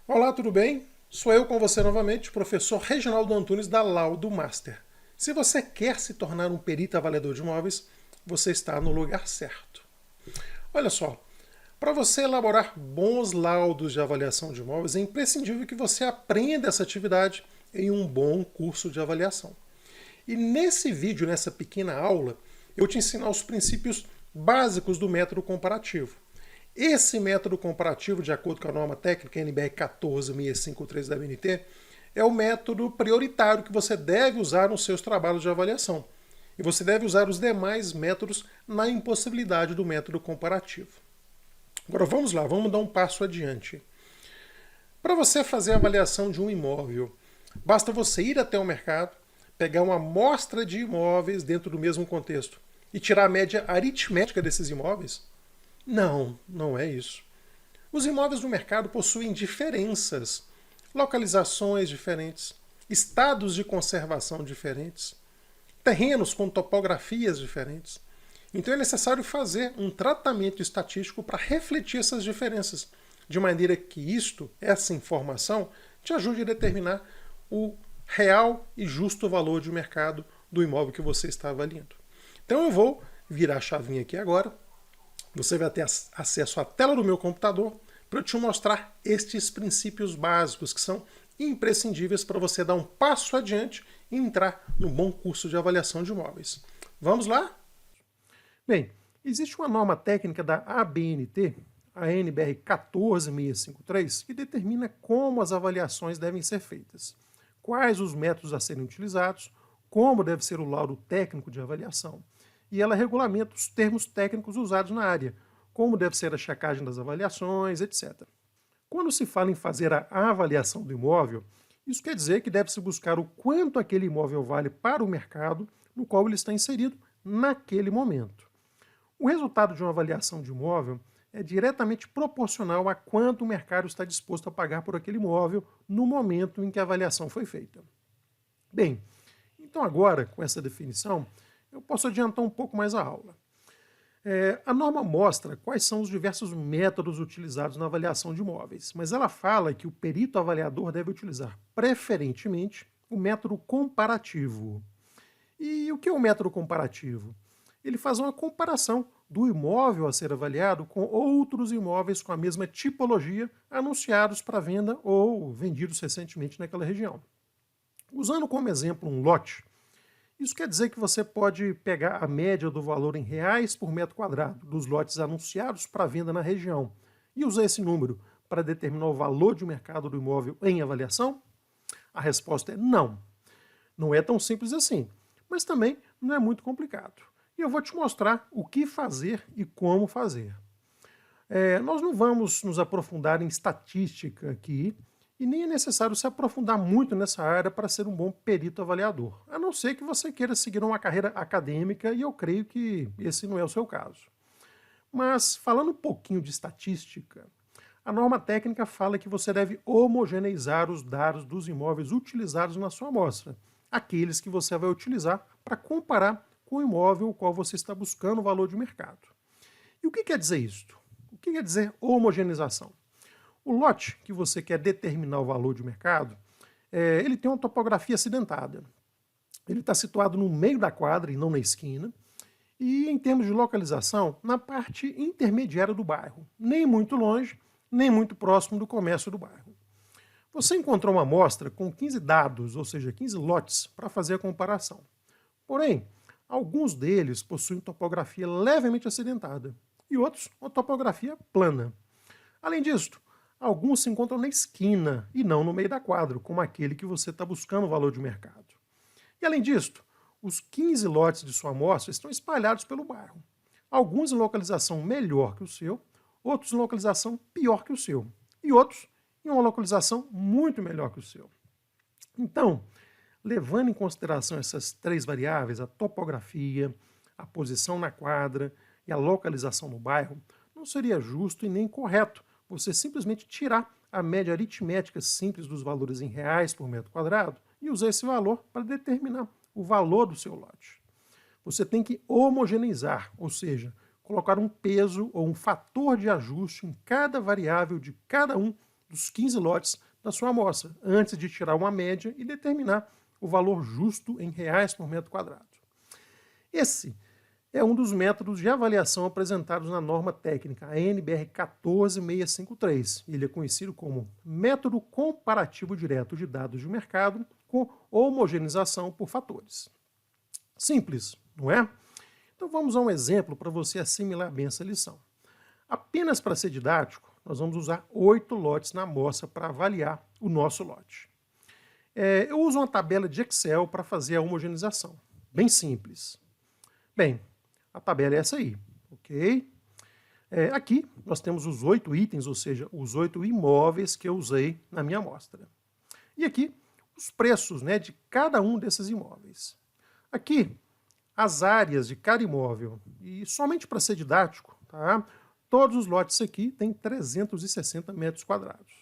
Olá, tudo bem? Sou eu com você novamente, o professor Reginaldo Antunes da Laudo Master. Se você quer se tornar um perito avaliador de imóveis, você está no lugar certo. Olha só, para você elaborar bons laudos de avaliação de imóveis, é imprescindível que você aprenda essa atividade em um bom curso de avaliação. E nesse vídeo, nessa pequena aula, eu te ensinar os princípios básicos do método comparativo. Esse método comparativo, de acordo com a norma técnica NBR 14653 da BNT, é o método prioritário que você deve usar nos seus trabalhos de avaliação. E você deve usar os demais métodos na impossibilidade do método comparativo. Agora vamos lá, vamos dar um passo adiante. Para você fazer a avaliação de um imóvel, basta você ir até o mercado, pegar uma amostra de imóveis dentro do mesmo contexto e tirar a média aritmética desses imóveis? Não, não é isso. Os imóveis do mercado possuem diferenças, localizações diferentes, estados de conservação diferentes, terrenos com topografias diferentes. Então é necessário fazer um tratamento estatístico para refletir essas diferenças, de maneira que essa informação, te ajude a determinar o real e justo valor de mercado do imóvel que você está avaliando. Então eu vou virar a chavinha aqui agora. Você vai ter acesso à tela do meu computador para eu te mostrar estes princípios básicos que são imprescindíveis para você dar um passo adiante e entrar no bom curso de avaliação de imóveis. Vamos lá? Bem, existe uma norma técnica da ABNT, a NBR 14653, que determina como as avaliações devem ser feitas, quais os métodos a serem utilizados, como deve ser o laudo técnico de avaliação. E ela regulamenta os termos técnicos usados na área, como deve ser a checagem das avaliações, etc. Quando se fala em fazer a avaliação do imóvel, isso quer dizer que deve-se buscar o quanto aquele imóvel vale para o mercado no qual ele está inserido naquele momento. O resultado de uma avaliação de imóvel é diretamente proporcional a quanto o mercado está disposto a pagar por aquele imóvel no momento em que a avaliação foi feita. Bem, então agora, com essa definição, eu posso adiantar um pouco mais a aula. A norma mostra quais são os diversos métodos utilizados na avaliação de imóveis, mas ela fala que o perito avaliador deve utilizar preferentemente o método comparativo. E o que é o método comparativo? Ele faz uma comparação do imóvel a ser avaliado com outros imóveis com a mesma tipologia anunciados para venda ou vendidos recentemente naquela região. Usando como exemplo um lote, isso quer dizer que você pode pegar a média do valor em reais por metro quadrado dos lotes anunciados para venda na região e usar esse número para determinar o valor de mercado do imóvel em avaliação? A resposta é não. Não é tão simples assim, mas também não é muito complicado. E eu vou te mostrar o que fazer e como fazer. Nós não vamos nos aprofundar em estatística aqui, e nem é necessário se aprofundar muito nessa área para ser um bom perito avaliador, a não ser que você queira seguir uma carreira acadêmica, e eu creio que esse não é o seu caso. Mas, falando um pouquinho de estatística, a norma técnica fala que você deve homogeneizar os dados dos imóveis utilizados na sua amostra, aqueles que você vai utilizar para comparar com o imóvel o qual você está buscando o valor de mercado. E o que quer dizer isto? O que quer dizer homogeneização? O lote que você quer determinar o valor de mercado, ele tem uma topografia acidentada. Ele está situado no meio da quadra e não na esquina. E em termos de localização, na parte intermediária do bairro. Nem muito longe, nem muito próximo do comércio do bairro. Você encontrou uma amostra com 15 dados, ou seja, 15 lotes, para fazer a comparação. Porém, alguns deles possuem topografia levemente acidentada e outros uma topografia plana. Além disso, alguns se encontram na esquina e não no meio da quadra, como aquele que você está buscando o valor de mercado. E além disso, os 15 lotes de sua amostra estão espalhados pelo bairro. Alguns em localização melhor que o seu, outros em localização pior que o seu, e outros em uma localização muito melhor que o seu. Então, levando em consideração essas três variáveis, a topografia, a posição na quadra e a localização no bairro, não seria justo e nem correto você simplesmente tirar a média aritmética simples dos valores em reais por metro quadrado e usar esse valor para determinar o valor do seu lote. Você tem que homogeneizar, ou seja, colocar um peso ou um fator de ajuste em cada variável de cada um dos 15 lotes da sua amostra, antes de tirar uma média e determinar o valor justo em reais por metro quadrado. Esse é um dos métodos de avaliação apresentados na norma técnica, a NBR 14653. Ele é conhecido como método comparativo direto de dados de mercado com homogeneização por fatores. Simples, não é? Então vamos a um exemplo para você assimilar bem essa lição. Apenas para ser didático, nós vamos usar 8 lotes na amostra para avaliar o nosso lote. Eu uso uma tabela de Excel para fazer a homogeneização. Bem simples. Bem, a tabela é essa aí, ok? Aqui nós temos os 8 itens, ou seja, os 8 imóveis que eu usei na minha amostra. E aqui, os preços, né, de cada um desses imóveis. Aqui, as áreas de cada imóvel. E somente para ser didático, tá? Todos os lotes aqui têm 360 metros quadrados.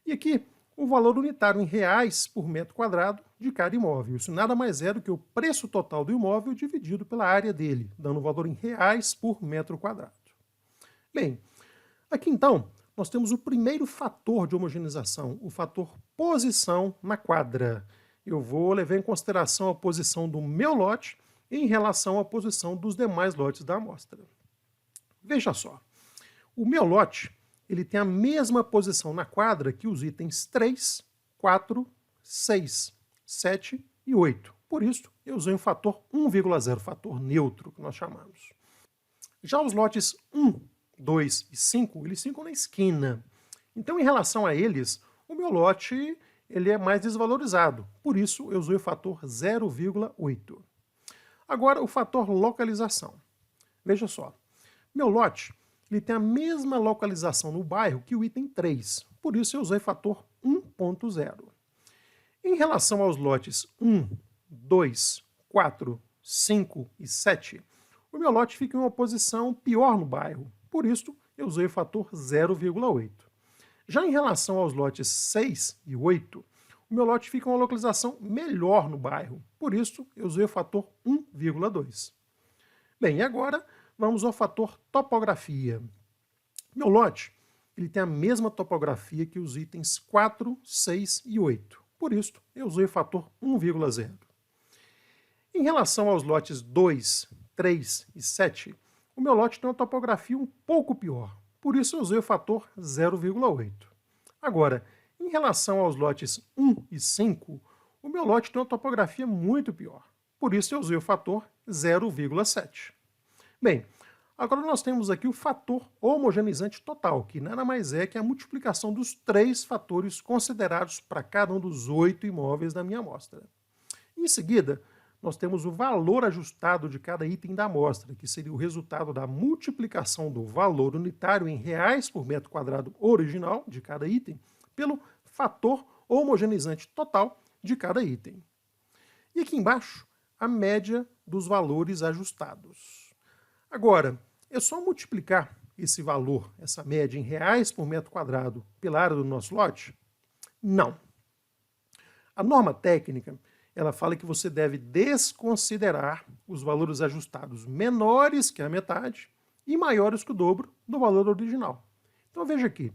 E aqui, o valor unitário em reais por metro quadrado de cada imóvel. Isso nada mais é do que o preço total do imóvel dividido pela área dele, dando o valor em reais por metro quadrado. Bem, aqui então, nós temos o primeiro fator de homogeneização, o fator posição na quadra. Eu vou levar em consideração a posição do meu lote em relação à posição dos demais lotes da amostra. Veja só, o meu lote ele tem a mesma posição na quadra que os itens 3, 4, 6, 7 e 8. Por isso, eu usei um fator 1,0, fator neutro, que nós chamamos. Já os lotes 1, 2 e 5, eles ficam na esquina. Então, em relação a eles, o meu lote ele é mais desvalorizado. Por isso, eu usei o fator 0,8. Agora, o fator localização. Veja só, meu lote ele tem a mesma localização no bairro que o item 3. Por isso, eu usei fator 1,0. Em relação aos lotes 1, 2, 4, 5 e 7, o meu lote fica em uma posição pior no bairro. Por isso, eu usei o fator 0,8. Já em relação aos lotes 6 e 8, o meu lote fica em uma localização melhor no bairro. Por isso, eu usei o fator 1,2. Bem, e agora vamos ao fator topografia. Meu lote ele tem a mesma topografia que os itens 4, 6 e 8. Por isso, eu usei o fator 1,0. Em relação aos lotes 2, 3 e 7, o meu lote tem uma topografia um pouco pior. Por isso, eu usei o fator 0,8. Agora, em relação aos lotes 1 e 5, o meu lote tem uma topografia muito pior. Por isso, eu usei o fator 0,7. Bem, agora nós temos aqui o fator homogeneizante total, que nada mais é que a multiplicação dos 3 fatores considerados para cada um dos 8 imóveis da minha amostra. Em seguida, nós temos o valor ajustado de cada item da amostra, que seria o resultado da multiplicação do valor unitário em reais por metro quadrado original de cada item pelo fator homogeneizante total de cada item. E aqui embaixo, a média dos valores ajustados. Agora, é só multiplicar esse valor, essa média em reais por metro quadrado pela área do nosso lote? Não. A norma técnica, ela fala que você deve desconsiderar os valores ajustados menores que a metade e maiores que o dobro do valor original. Então veja aqui,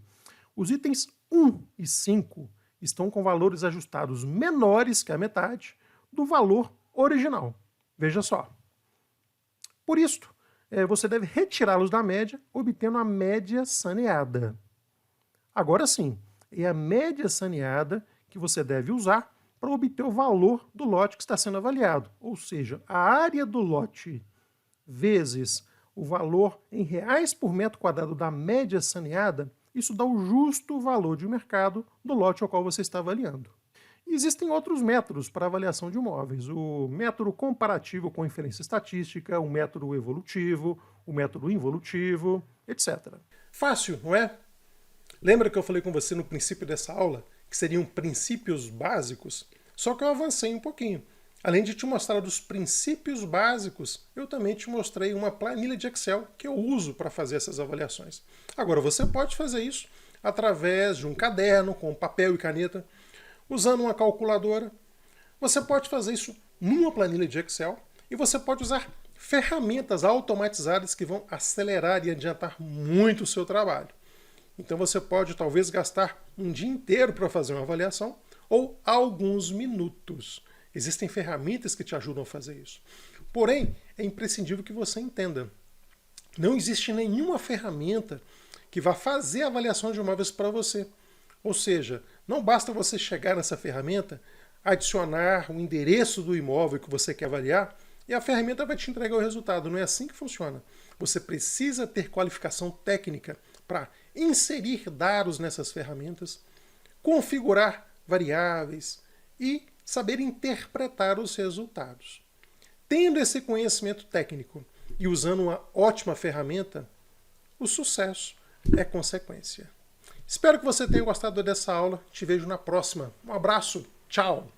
os itens 1 e 5 estão com valores ajustados menores que a metade do valor original. Veja só. Por isto, você deve retirá-los da média, obtendo a média saneada. Agora sim, é a média saneada que você deve usar para obter o valor do lote que está sendo avaliado. Ou seja, a área do lote vezes o valor em reais por metro quadrado da média saneada, isso dá o justo valor de mercado do lote ao qual você está avaliando. E existem outros métodos para avaliação de imóveis. O método comparativo com inferência estatística, o método evolutivo, o método involutivo, etc. Fácil, não é? Lembra que eu falei com você no princípio dessa aula que seriam princípios básicos? Só que eu avancei um pouquinho. Além de te mostrar dos princípios básicos, eu também te mostrei uma planilha de Excel que eu uso para fazer essas avaliações. Agora, você pode fazer isso através de um caderno com papel e caneta, usando uma calculadora. Você pode fazer isso numa planilha de Excel e você pode usar ferramentas automatizadas que vão acelerar e adiantar muito o seu trabalho. Então você pode talvez gastar um dia inteiro para fazer uma avaliação ou alguns minutos. Existem ferramentas que te ajudam a fazer isso. Porém, é imprescindível que você entenda. Não existe nenhuma ferramenta que vá fazer a avaliação de imóveis para você. Ou seja, não basta você chegar nessa ferramenta, adicionar o endereço do imóvel que você quer avaliar e a ferramenta vai te entregar o resultado. Não é assim que funciona. Você precisa ter qualificação técnica para inserir dados nessas ferramentas, configurar variáveis e saber interpretar os resultados. Tendo esse conhecimento técnico e usando uma ótima ferramenta, o sucesso é consequência. Espero que você tenha gostado dessa aula. Te vejo na próxima. Um abraço. Tchau.